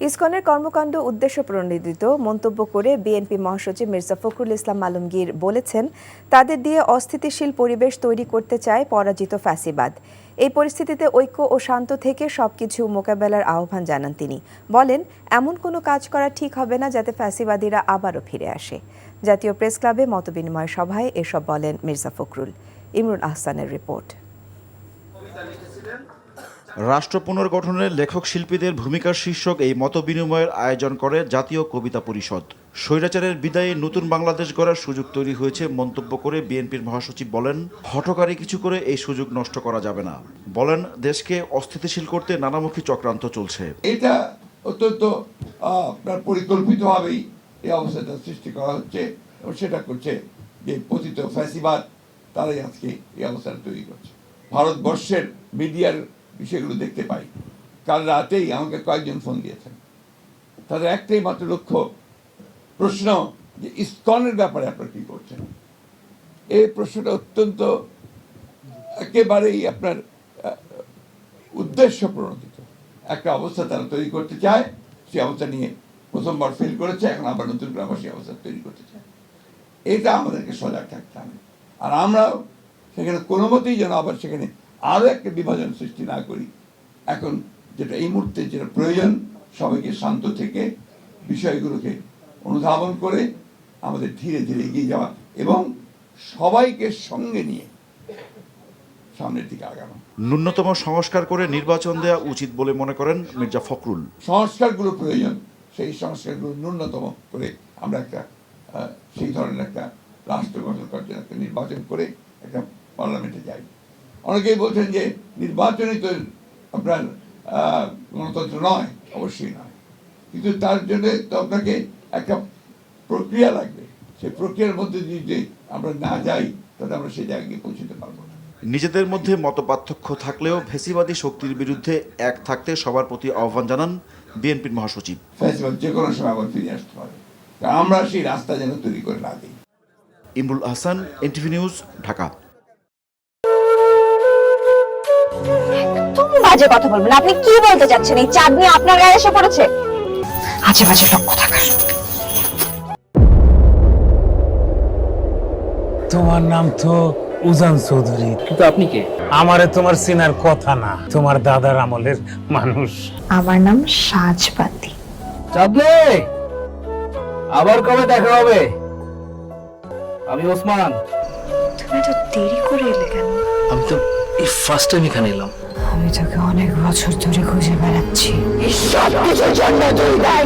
ইসকনের কর্মকাণ্ড উদ্দেশ্য প্রণোদিত মন্তব্য করে বিএনপি মহাসচিব মির্জা ফখরুল ইসলাম আলমগীর বলেছেন, তাদের দিয়ে অস্থিতিশীল পরিবেশ তৈরি করতে চায় পরাজিত ফ্যাসিবাদ। এই পরিস্থিতিতে ঐক্য ও শান্ত থেকে সবকিছু মোকাবেলার আহ্বান জানান তিনি। বলেন, এমন কোনো কাজ করা ঠিক হবে না যাতে ফ্যাসিবাদীরা আবারও ফিরে আসে। জাতীয় প্রেস ক্লাবে মতবিনিময় সভায় এসব বলেন মির্জা ফখরুল। ইমরুল আহসানের রিপোর্ট। রাষ্ট্র পুনর্গঠনে লেখক শিল্পীদের ভূমিকার শীর্ষক এই মতবিনিময়ের আয়োজন করে জাতীয় কবিতা পরিষদ। স্বৈরাচারের বিদায়ে নতুন বাংলাদেশ গড়ার সুযোগ তৈরি হয়েছে মন্তব্য করে বিএনপির মহাসচিব বলেন, হঠকারী কিছু করে এই সুযোগ নষ্ট করা যাবে না। বলেন, দেশকে অস্থিতিশীল করতে নানামুখী চক্রান্ত চলছে। এটা অত্যন্ত পরিকল্পিতভাবেই এই অবস্থাটা সৃষ্টি করা হচ্ছে এবং সেটা করছে যে পতিত ফ্যাসিবাদ, তারাই আজকে এই অবস্থাটা তৈরি করছে। ভারতবর্ষের মিডিয়ার বিষয়গুলো দেখতে পাই। কাল রাতেই আমাকে কয়েকজন ফোন দিয়েছেন, তাদের একটাই মাত্র লক্ষ্য, প্রশ্ন যে ইসকনের ব্যাপারে আপনারা কি করছেন। এই প্রশ্নটা অত্যন্ত একেবারেই আপনার উদ্দেশ্য প্রণোদিত একটা অবস্থা তারা তৈরি করতে চায়। সেই অবস্থা নিয়ে প্রথমবার ফেল করেছে, এখন আবার নতুন করে আবার সেই অবস্থা তৈরি করতে চায়। এটা আমাদেরকে সজাগ থাকতে হবে। আর আমরাও সেখানে কোনো মতেই যেন আবার সেখানে আরও একটা বিভাজন সৃষ্টি না করি। এখন যেটা এই মুহূর্তে যেটা প্রয়োজন, সবাইকে শান্ত থেকে বিষয়গুলোকে অনুধাবন করে আমাদের ধীরে ধীরে এগিয়ে যাওয়া এবং সবাইকে সঙ্গে নিয়ে সামনের দিকে আগানো। ন্যূনতম সংস্কার করে নির্বাচন দেওয়া উচিত বলে মনে করেন মির্জা ফখরুল। সংস্কারগুলো প্রয়োজন, সেই সংস্কারগুলো ন্যূনতম করে আমরা একটা সেই ধরনের একটা রাষ্ট্র গঠন করার জন্য একটা নির্বাচন করে একটা পার্লামেন্টে যাই। অনেকেই বলছেন যে নির্বাচনই তো আপনার গণতন্ত্র নয়। অবশ্যই নয়, কিন্তু তার জন্য তো আপনাকে একটা প্রক্রিয়া লাগবে। সেই প্রক্রিয়ার মধ্যে যদি আমরা না যাই, তাহলে আমরা সেই জায়গায় পৌঁছতে পারবো না। নিজেদের মধ্যে মতপার্থক্য থাকলেও ফ্যাসিবাদী শক্তির বিরুদ্ধে এক থাকতে সবার প্রতি আহ্বান জানান বিএনপির মহাসচিব। ফ্যাসিবাদ যে কোনো সময় আবার ফিরে আসতে পারে, আমরা সেই রাস্তা যেন তৈরি করে না দিই। Imrul Ahsan, NTV news, Dhaka. একদম বাজে কথা বলবেন। আপনি কি বলতে চাচ্ছেন? এই চাঁদ নিয়ে আপনার গায়ে এসে পড়েছে? আজে বাজে লোক কোথাকার। তোমার নাম তো উজান চৌধুরী, কিন্তু আপনি কে? আমারে তোমার চেনার কথা না, তোমার দাদার আমলের মানুষ। আমার নাম সাজপাতি। চাঁদনি, আবার কবে দেখা হবে? আমি ওসমান। তুমি তো দেরি করে এলে কেন? আমি তো এই ফার্স্ট টাইম এখানে এলাম। আমি তোকে অনেক বছর ধরে খুঁজে বেড়াচ্ছি। এই সব কিছুর জন্য তুই দায়ী।